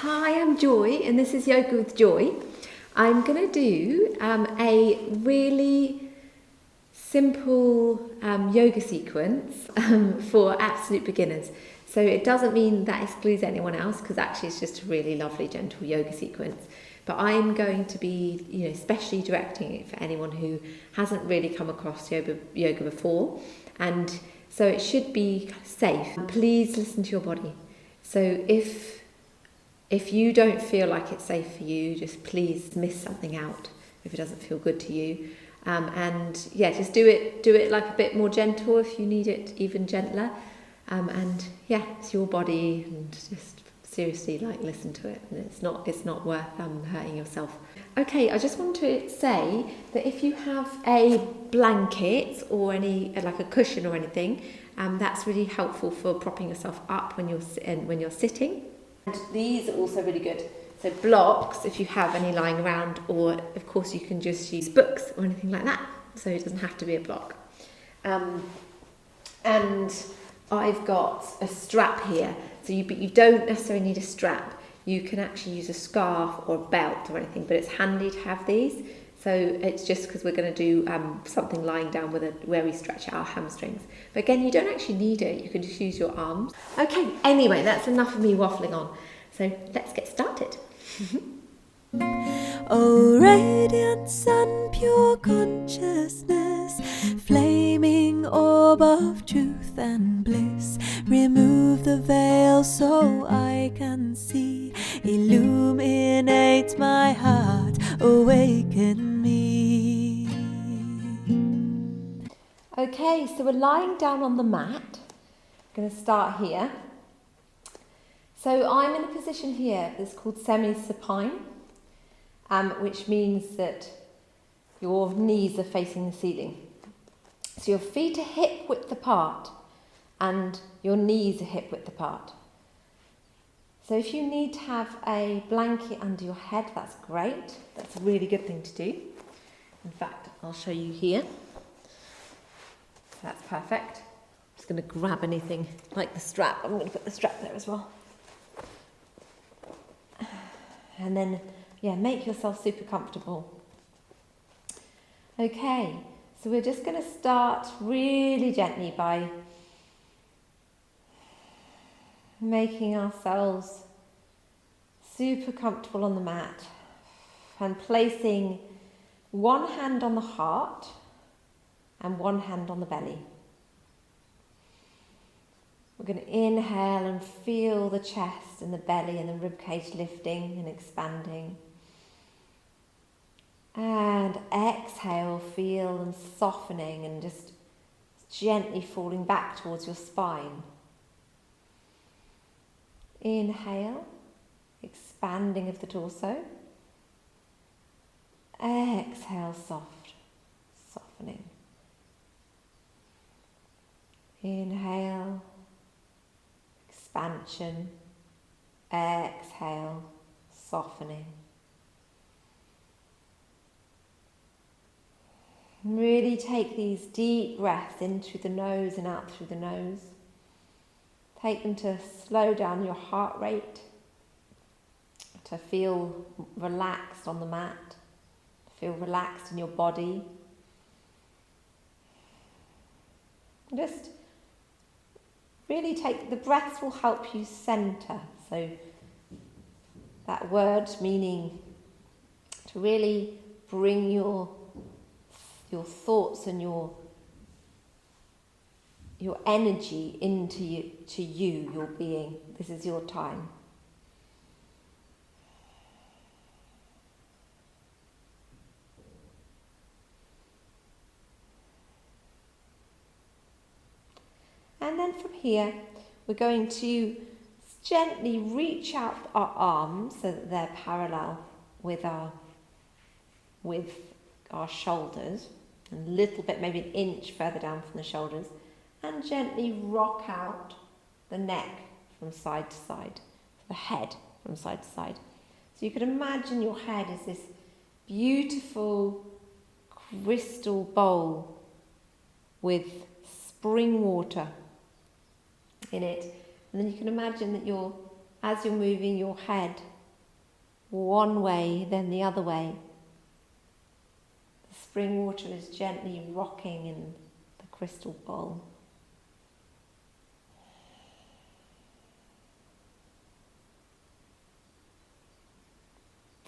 Hi, I'm Joy and this is Yoga with Joy. I'm going to do a really simple yoga sequence for absolute beginners. So it doesn't mean that excludes anyone else, because actually it's just a really lovely gentle yoga sequence. But I'm going to be, especially directing it for anyone who hasn't really come across yoga before, and so it should be safe. Please listen to your body. So if you don't feel like it's safe for you, just please miss something out if it doesn't feel good to you. And yeah, just do it like a bit more gentle if you need it even gentler. And yeah, it's your body, and just seriously listen to it. And it's not worth hurting yourself. Okay, I just want to say that if you have a blanket or like a cushion or anything, that's really helpful for propping yourself up when you're sitting. And these are also really good. So blocks, if you have any lying around, or of course you can just use books or anything like that. So it doesn't have to be a block. And I've got a strap here. But you don't necessarily need a strap. You can actually use a scarf or a belt or anything, but it's handy to have these. So it's just because we're going to do something lying down where we stretch out our hamstrings. But again, you don't actually need it. You can just use your arms. Okay, anyway, that's enough of me waffling on. So let's get started. Oh, radiant sun, pure consciousness, flaming orb of truth and bliss, remove the veil so I can see, illuminate my heart, awaken me. Okay, so we're lying down on the mat. I'm going to start here. So I'm in a position here that's called semi-supine, which means that your knees are facing the ceiling. So your feet are hip width apart and your knees are hip width apart. So if you need to have a blanket under your head, that's great. That's a really good thing to do. In fact, I'll show you here. That's perfect. I'm just going to grab anything like the strap. I'm going to put the strap there as well. And then, make yourself super comfortable. Okay, so we're just going to start really gently by making ourselves super comfortable on the mat and placing one hand on the heart and one hand on the belly. We're going to inhale and feel the chest and the belly and the ribcage lifting and expanding. And exhale, feel them softening and just gently falling back towards your spine. Inhale, expanding of the torso. Exhale, soft, softening. Inhale, expansion. Exhale, softening. Really take these deep breaths in through the nose and out through the nose. Take them to slow down your heart rate, to feel relaxed on the mat, feel relaxed in your body. Just really the breaths will help you center. So that word meaning to really bring your thoughts and your energy into you, your being. This is your time. And then from here, we're going to gently reach out our arms so that they're parallel with our shoulders, and a little bit, maybe an inch further down from the shoulders, and gently rock out the neck from side to side, the head from side to side. So you could imagine your head as this beautiful crystal bowl with spring water in it. And then you can imagine that as you're moving your head one way, then the other way. The spring water is gently rocking in the crystal bowl.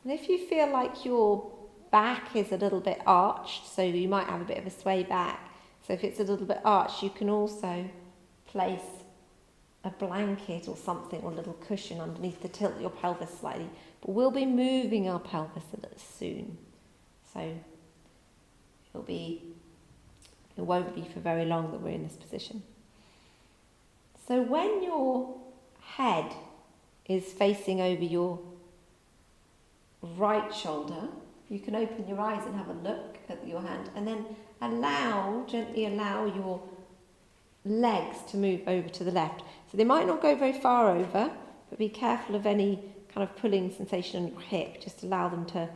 And if you feel like your back is a little bit arched, so you might have a bit of a sway back, so if it's a little bit arched, you can also place a blanket or something or a little cushion underneath to tilt your pelvis slightly. But we'll be moving our pelvis a little soon, so it won't be for very long that we're in this position. So when your head is facing over your right shoulder, you can open your eyes and have a look at your hand, and then gently allow your legs to move over to the left. So they might not go very far over, but be careful of any kind of pulling sensation on your hip. Just allow them for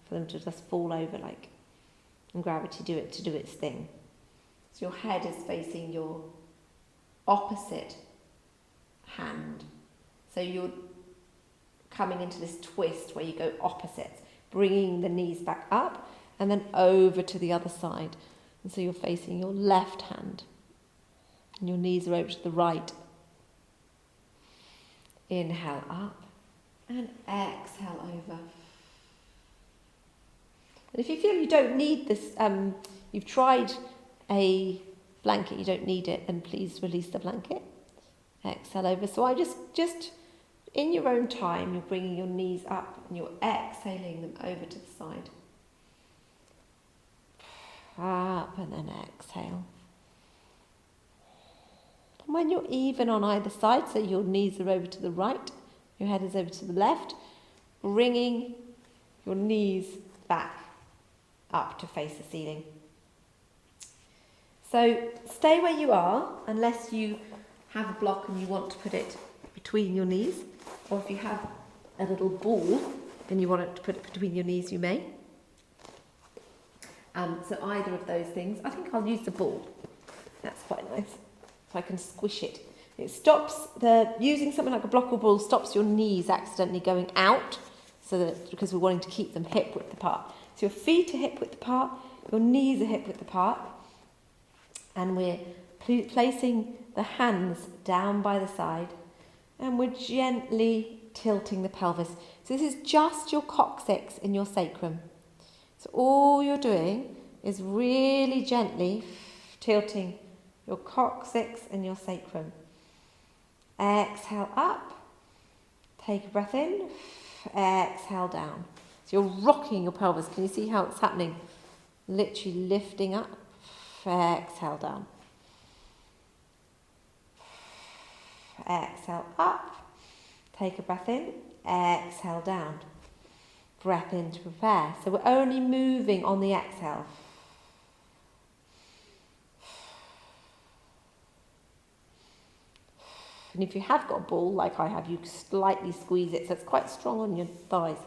them to just fall over, and gravity do its thing. So your head is facing your opposite hand. So you're coming into this twist where you go opposites, bringing the knees back up and then over to the other side. And so you're facing your left hand and your knees are over to the right. Inhale up and exhale over. And if you feel you don't need this, you've tried a blanket, you don't need it, then please release the blanket. Exhale over. So I just in your own time, you're bringing your knees up and you're exhaling them over to the side. Up and then exhale. And when you're even on either side, so your knees are over to the right, your head is over to the left, bringing your knees back up to face the ceiling. So stay where you are unless you have a block and you want to put it between your knees, or if you have a little ball and you want to put it between your knees, you may. So either of those things. I think I'll use the ball. That's quite nice. So I can squish it. It stops using something like a block or ball stops your knees accidentally going out, because we're wanting to keep them hip width apart. So your feet are hip width apart, your knees are hip width apart, and we're placing the hands down by the side, and we're gently tilting the pelvis. So this is just your coccyx and your sacrum. So all you're doing is really gently tilting your coccyx and your sacrum. Exhale up, take a breath in, exhale down. So you're rocking your pelvis. Can you see how it's happening? Literally lifting up, exhale down. Exhale up, take a breath in, exhale down. Breath in to prepare. So we're only moving on the exhale. And if you have got a ball, like I have, you slightly squeeze it so it's quite strong on your thighs.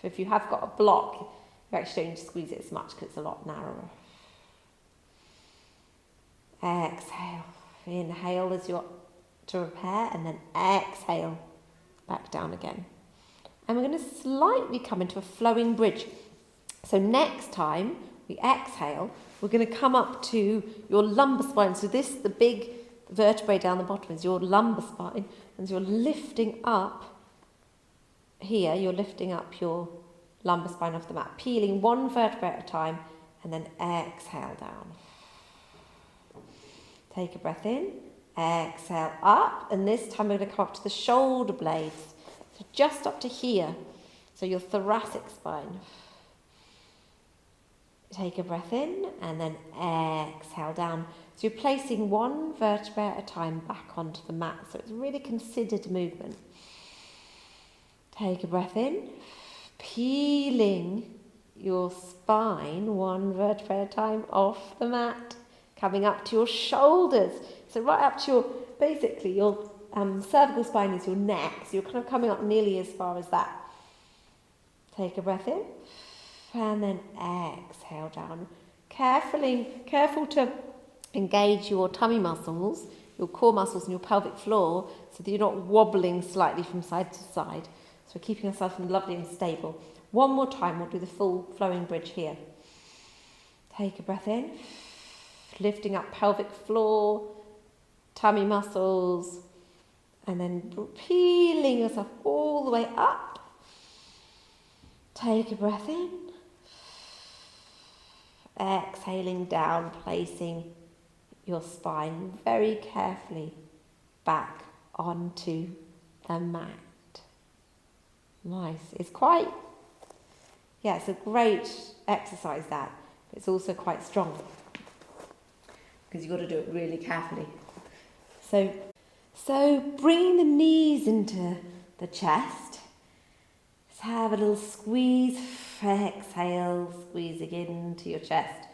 If you have got a block, you actually don't need to squeeze it as much because it's a lot narrower. Exhale. Inhale as you're to repair, and then exhale back down again. And we're going to slightly come into a flowing bridge. So next time we exhale, we're going to come up to your lumbar spine. So the big vertebrae down the bottom is your lumbar spine. And so you're lifting up here, you're lifting up your lumbar spine off the mat, peeling one vertebrae at a time, and then exhale down. Take a breath in, exhale up, and this time we're going to come up to the shoulder blades. So just up to here, so your thoracic spine. Take a breath in and then exhale down. So you're placing one vertebra at a time back onto the mat. So it's really considered movement. Take a breath in, peeling your spine one vertebra at a time off the mat, coming up to your shoulders. So right up to your cervical spine is your neck. So you're kind of coming up nearly as far as that. Take a breath in and then exhale down. Careful to engage your tummy muscles your core muscles and your pelvic floor so that you're not wobbling slightly from side to side. So we're keeping ourselves lovely and stable. One more time, we'll do the full flowing bridge here. Take a breath in, lifting up pelvic floor, tummy muscles, and then peeling yourself all the way up. Take a breath in. Exhaling down, placing your spine very carefully back onto the mat. Nice. It's quite, it's a great exercise that. But it's also quite strong because you've got to do it really carefully. So bringing the knees into the chest. Let's have a little squeeze. Exhale, squeezing into your chest.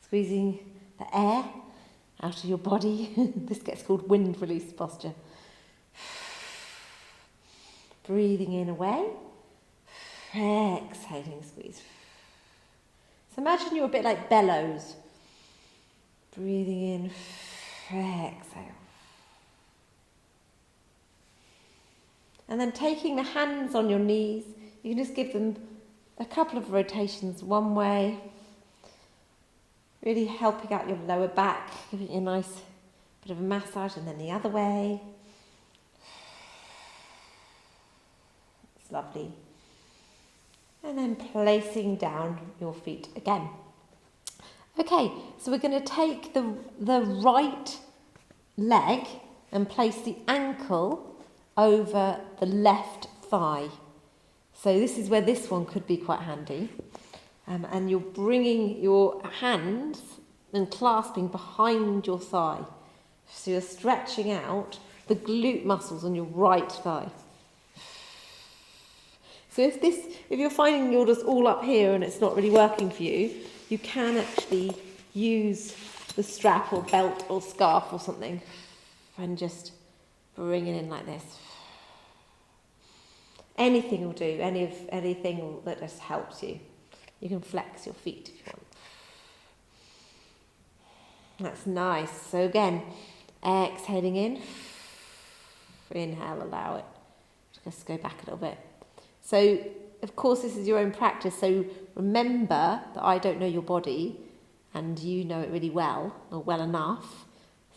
Squeezing the air out of your body. This gets called wind release posture. Breathing in away. Exhaling, squeeze. So imagine you're a bit like bellows. Breathing in, exhale. And then taking the hands on your knees, you can just give them a couple of rotations one way, really helping out your lower back, giving you a nice bit of a massage, and then the other way. It's lovely. And then placing down your feet again. Okay, so we're going to take the right leg and place the ankle over the left thigh. So this is where this one could be quite handy. And you're bringing your hands and clasping behind your thigh. So you're stretching out the glute muscles on your right thigh. So if you're finding you're just all up here and it's not really working for you, you can actually use the strap or belt or scarf or something and just bring it in like this. Anything will do, anything that just helps you. You can flex your feet if you want. That's nice. So again, exhaling in. Inhale, allow it. Just go back a little bit. So, of course, this is your own practice. So remember that I don't know your body and you know it really well, or well enough.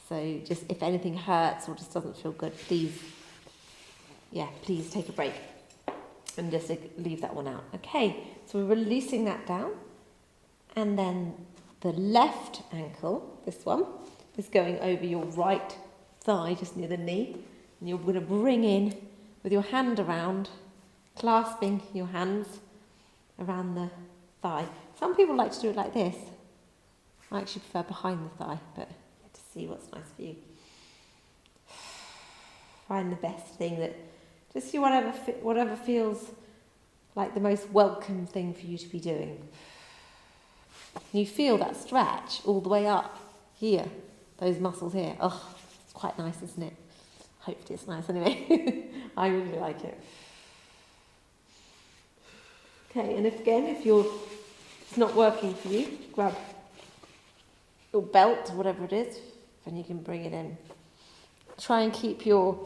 So just if anything hurts or just doesn't feel good, please take a break. And just leave that one out. Okay, so we're releasing that down. And then the left ankle, this one, is going over your right thigh, just near the knee. And you're going to bring in with your hand around, clasping your hands around the thigh. Some people like to do it like this. I actually prefer behind the thigh, but you have to see what's nice for you. Find the best thing that just do whatever feels like the most welcome thing for you to be doing. You feel that stretch all the way up here, those muscles here. Oh, it's quite nice, isn't it? Hopefully it's nice anyway. I really like it. Okay, and if it's not working for you, grab your belt, whatever it is, and you can bring it in. Try and keep your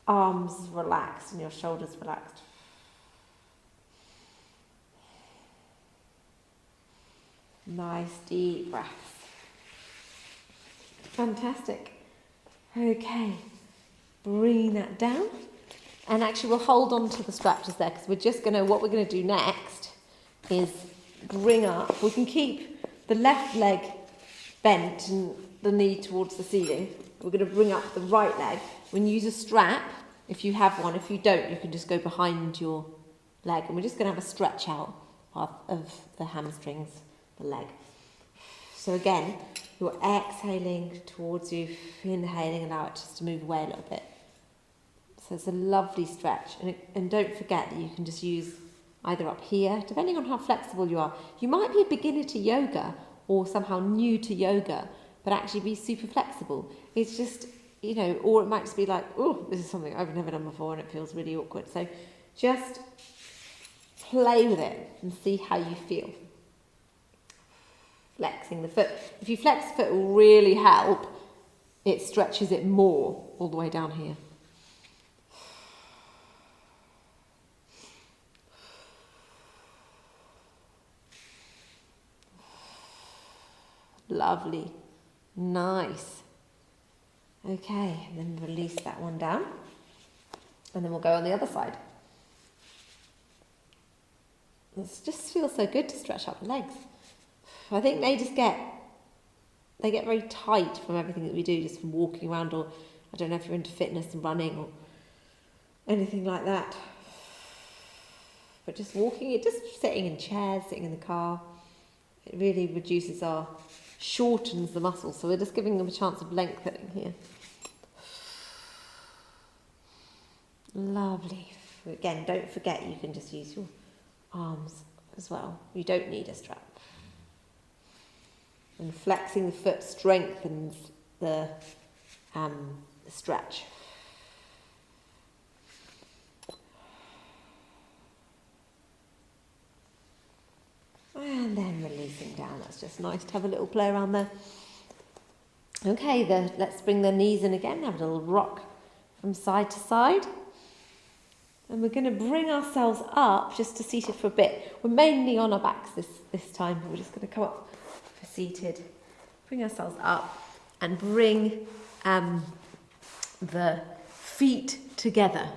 arms relaxed and your shoulders relaxed. Nice deep breaths. Fantastic. Okay, bringing that down. And actually we'll hold on to the straps there because what we're going to do next is bring up. We can keep the left leg bent and the knee towards the ceiling. We're going to bring up the right leg. When you use a strap, if you have one, if you don't, you can just go behind your leg. And we're just going to have a stretch out of the hamstrings, the leg. So again, you're exhaling towards you, inhaling, allow it just to move away a little bit. So it's a lovely stretch. And don't forget that you can just use either up here, depending on how flexible you are. You might be a beginner to yoga or somehow new to yoga, but actually be super flexible. It's just, or it might just be like, oh, this is something I've never done before and it feels really awkward. So just play with it and see how you feel. Flexing the foot. If you flex the foot, it will really help it stretches it more all the way down here. Lovely. Nice. Okay, and then release that one down. And then we'll go on the other side. It just feels so good to stretch up the legs. I think they get very tight from everything that we do, just from walking around, or I don't know if you're into fitness and running or anything like that. But just walking, just sitting in chairs, sitting in the car, it really shortens the muscles. So we're just giving them a chance of lengthening here. Lovely. Again, don't forget you can just use your arms as well. You don't need a strap. And flexing the foot strengthens the stretch. And then releasing down. That's just nice to have a little play around there. Okay, let's bring the knees in again. Have a little rock from side to side. And we're going to bring ourselves up just to seated for a bit. We're mainly on our backs this time. We're just going to come up for seated. Bring ourselves up and bring the feet together.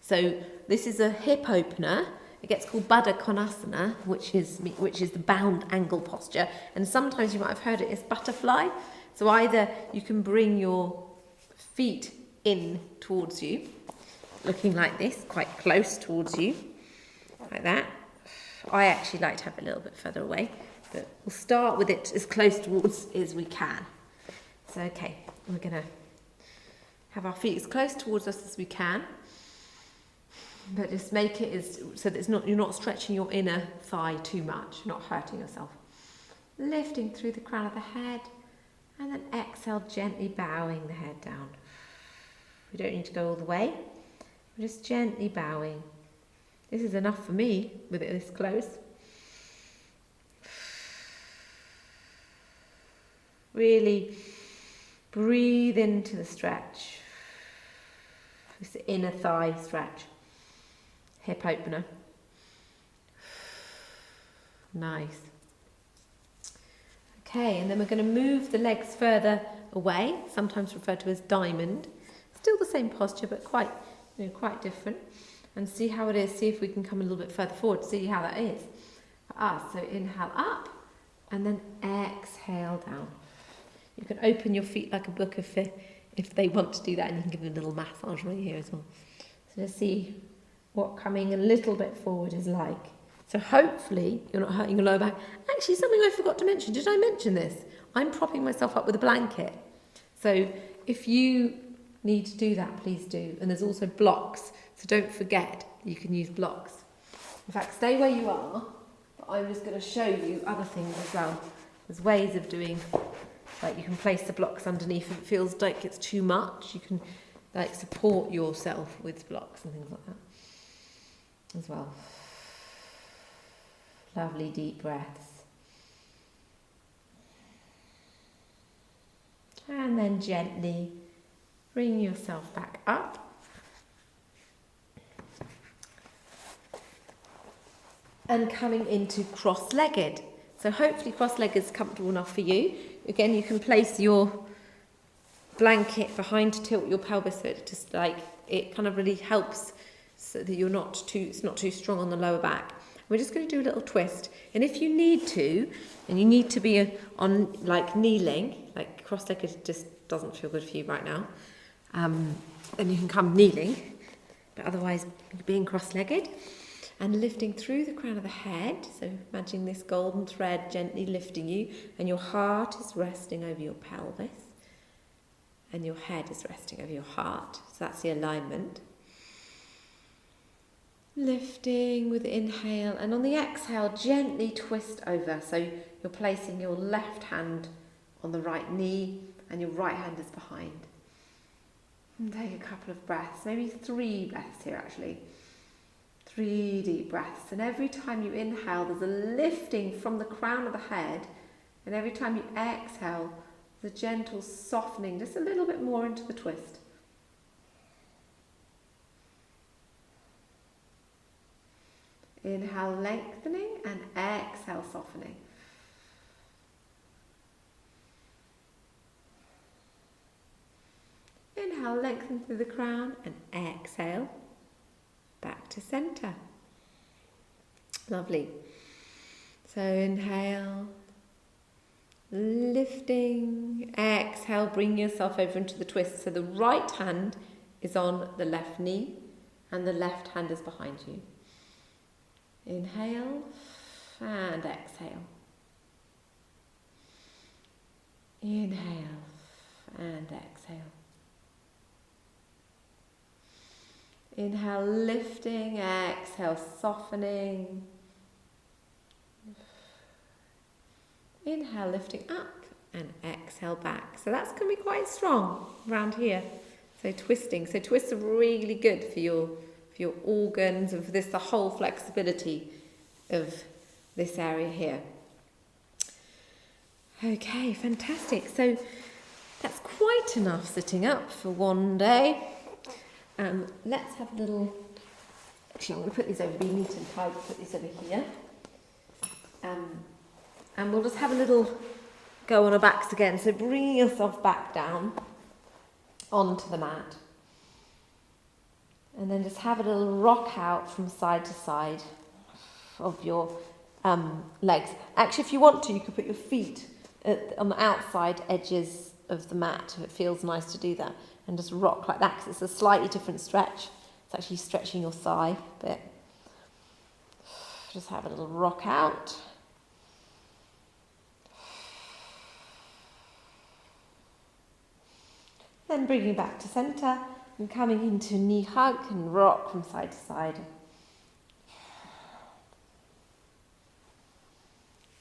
So this is a hip opener. It gets called Baddha Konasana, which is the bound angle posture. And sometimes you might have heard it as butterfly. So either you can bring your feet in towards you, looking like this, quite close towards you, like that. I actually like to have it a little bit further away, but we'll start with it as close towards as we can. So, okay, we're going to have our feet as close towards us as we can, but just make it so that you're not stretching your inner thigh too much, not hurting yourself. Lifting through the crown of the head, and then exhale, gently bowing the head down. We don't need to go all the way. We're just gently bowing. This is enough for me with it this close. Really breathe into the stretch. This inner thigh stretch. Hip opener. Nice. Okay, and then we're going to move the legs further away, sometimes referred to as diamond. Still the same posture, but quite different, and see how it is. See if we can come a little bit further forward, see how that is for us. So inhale up and then exhale down. You can open your feet like a book if they want to do that, and you can give them a little massage right here as well. So let's see what coming a little bit forward is like. So hopefully you're not hurting your lower back. Actually, something I forgot to mention. Did I mention this? I'm propping myself up with a blanket. So if you need to do that, please do. And there's also blocks, so don't forget you can use blocks. In fact, stay where you are, but I'm just going to show you other things as well. There's ways of doing, like you can place the blocks underneath if it feels like it's too much. You can like support yourself with blocks and things like that as well. Lovely deep breaths. And then gently bring yourself back up. And coming into cross-legged. So hopefully cross-legged is comfortable enough for you. Again, you can place your blanket behind to tilt your pelvis, so it kind of really helps so that it's not too strong on the lower back. We're just going to do a little twist. And if you need to, and you need to be on like kneeling, like cross-legged just doesn't feel good for you right now, then you can come kneeling, but otherwise being cross-legged and lifting through the crown of the head. So imagining this golden thread gently lifting you, and your heart is resting over your pelvis and your head is resting over your heart. So that's the alignment. Lifting with the inhale, and on the exhale gently twist over. So you're placing your left hand on the right knee and your right hand is behind. And take a couple of breaths, maybe 3 breaths here actually. 3 deep breaths, and every time you inhale there's a lifting from the crown of the head, and every time you exhale The gentle softening, just a little bit more into the twist. Inhale, lengthening, and exhale, softening. Inhale, lengthen through the crown, and exhale, back to center. Lovely. So inhale, lifting, exhale, bring yourself over into the twist. So the right hand is on the left knee and the left hand is behind you. Inhale and exhale. Inhale and exhale. Inhale, lifting, exhale, softening. Inhale, lifting up, and exhale back. So that's going to be quite strong around here. So twisting. So twists are really good for your organs and for this, the whole flexibility of this area here. Okay, fantastic. So that's quite enough sitting up for one day. Let's have a little, actually I'm going to put these over, be neat and tidy, put these over here. And we'll just have a little go on our backs again. So bringing yourself back down onto the mat. And then just have a little rock out from side to side of your legs. Actually, if you want to, you could put your feet on the outside edges of the mat if it feels nice to do that. And just rock like that because it's a slightly different stretch. It's actually stretching your thigh a bit. Just have a little rock out. Then bringing back to centre and coming into knee hug and rock from side to side.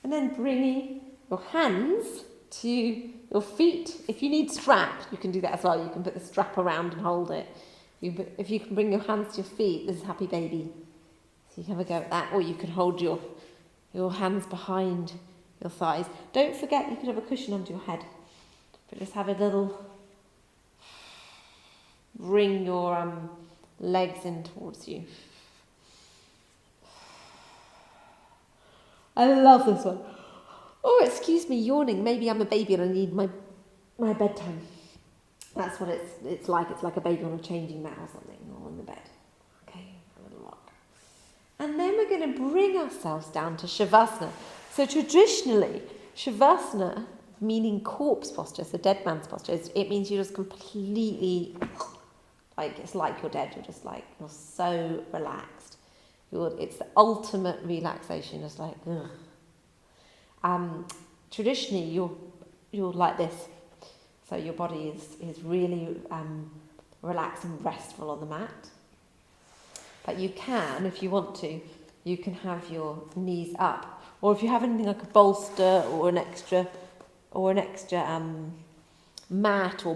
And then bringing your hands to your feet. If you need strap, you can do that as well. You can put the strap around and hold it. If you can bring your hands to your feet, this is happy baby. So you can have a go at that. Or you can hold your hands behind your thighs. Don't forget you can have a cushion under your head. But just have a little... Bring your legs in towards you. I love this one. Oh, excuse me, yawning. Maybe I'm a baby and I need my bedtime. That's what it's like. It's like a baby on a changing mat or something, or on the bed. Okay, a little rock. And then we're going to bring ourselves down to Shavasana. So traditionally, Shavasana, meaning corpse posture, so dead man's posture, it means you're just completely... Like, it's like you're dead, you're so relaxed. It's the ultimate relaxation, just like, ugh. Traditionally, you're like this. So your body is really relaxed and restful on the mat. But you can, if you want to, you can have your knees up. Or if you have anything like a bolster or an extra mat or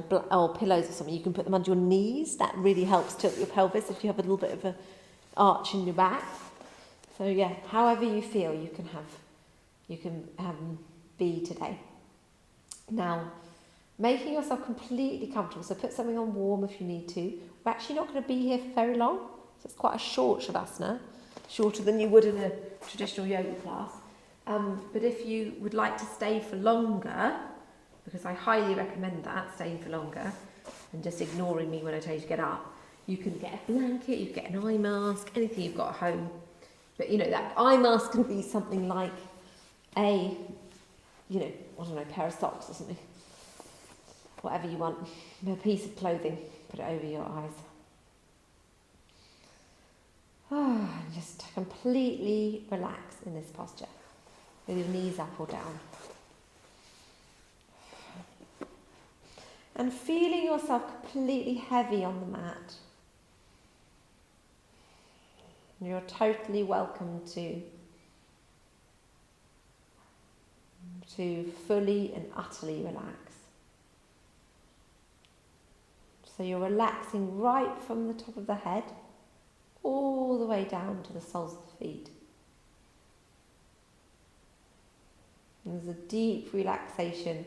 pillows or something, you can put them under your knees. That really helps tilt your pelvis if you have a little bit of an arch in your back. So yeah, however you feel, you can be today. Now, making yourself completely comfortable. So put something on warm if you need to. We're actually not going to be here for very long, so it's quite a short Shavasana, shorter than you would in a traditional yoga class. But if you would like to stay for longer, because I highly recommend that, staying for longer and just ignoring me when I tell you to get up. You can get a blanket, you can get an eye mask, anything you've got at home. But that eye mask can be something like a, pair of socks or something. Whatever you want. A piece of clothing, put it over your eyes. And just completely relax in this posture with your knees up or down. And feeling yourself completely heavy on the mat. You're totally welcome to fully and utterly relax. So you're relaxing right from the top of the head all the way down to the soles of the feet. And there's a deep relaxation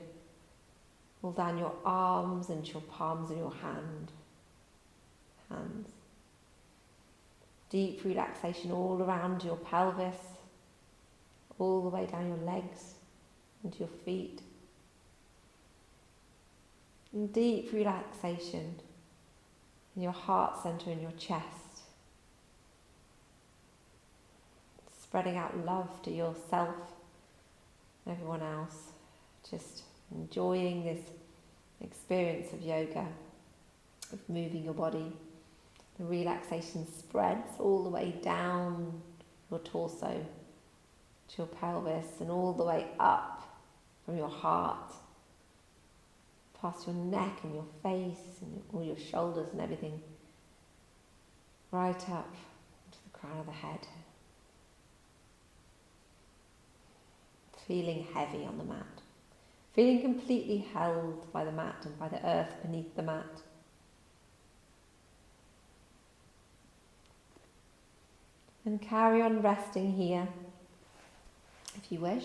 all down your arms and your palms of your hands. Deep relaxation all around your pelvis, all the way down your legs into your feet. And deep relaxation in your heart center, in your chest. Spreading out love to yourself and everyone else. Just enjoying this experience of yoga, of moving your body. The relaxation spreads all the way down your torso to your pelvis and all the way up from your heart, past your neck and your face and all your shoulders and everything, right up to the crown of the head. Feeling heavy on the mat. Feeling completely held by the mat and by the earth beneath the mat. And carry on resting here, if you wish.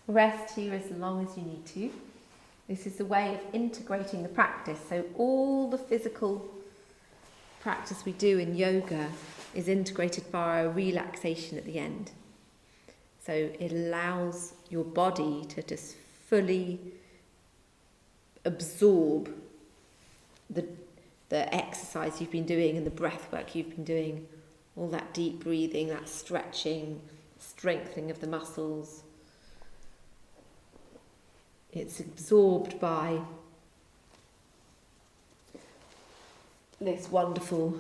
Rest here as long as you need to. This is a way of integrating the practice. So all the physical practice we do in yoga is integrated by a relaxation at the end. So it allows your body to just fully absorb the exercise you've been doing and the breath work you've been doing, all that deep breathing, that stretching, strengthening of the muscles. It's absorbed by this wonderful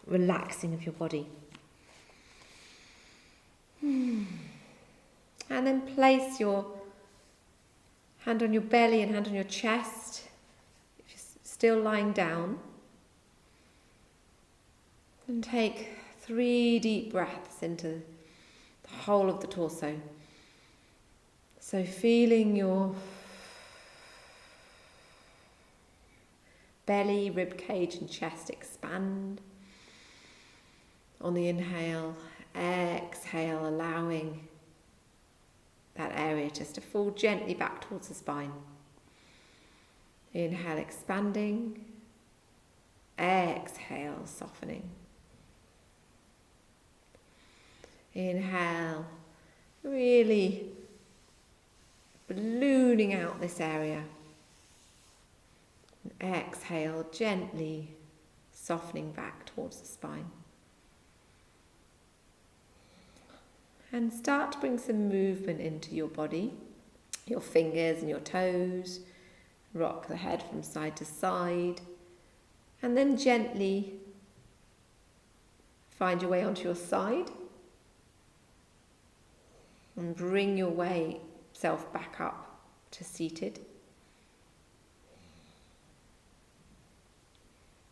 relaxing of your body. And then place your hand on your belly and hand on your chest. If you're still lying down. And take 3 deep breaths into the whole of the torso. So feeling your belly, rib cage and chest expand. On the inhale, exhale, allowing that area just to fall gently back towards the spine. Inhale, expanding. Exhale, softening. Inhale, really ballooning out this area. And exhale, gently softening back towards the spine. And start to bring some movement into your body, your fingers and your toes. Rock the head from side to side. And then gently find your way onto your side. And bring your self back up to seated.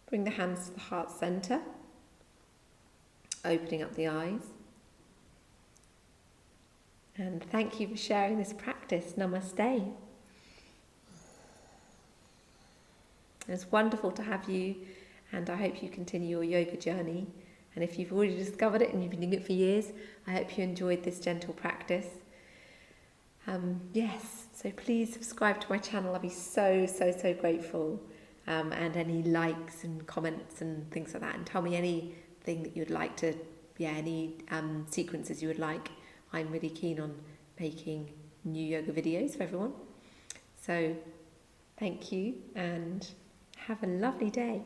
Bring the hands to the heart center, opening up the eyes. And thank you for sharing this practice. Namaste. It's wonderful to have you, and I hope you continue your yoga journey. And if you've already discovered it and you've been doing it for years, I hope you enjoyed this gentle practice. Yes, so please subscribe to my channel. I'll be so grateful. And any likes and comments and things like that. And tell me anything that you'd like to, any sequences you would like. I'm really keen on making new yoga videos for everyone. So thank you and have a lovely day.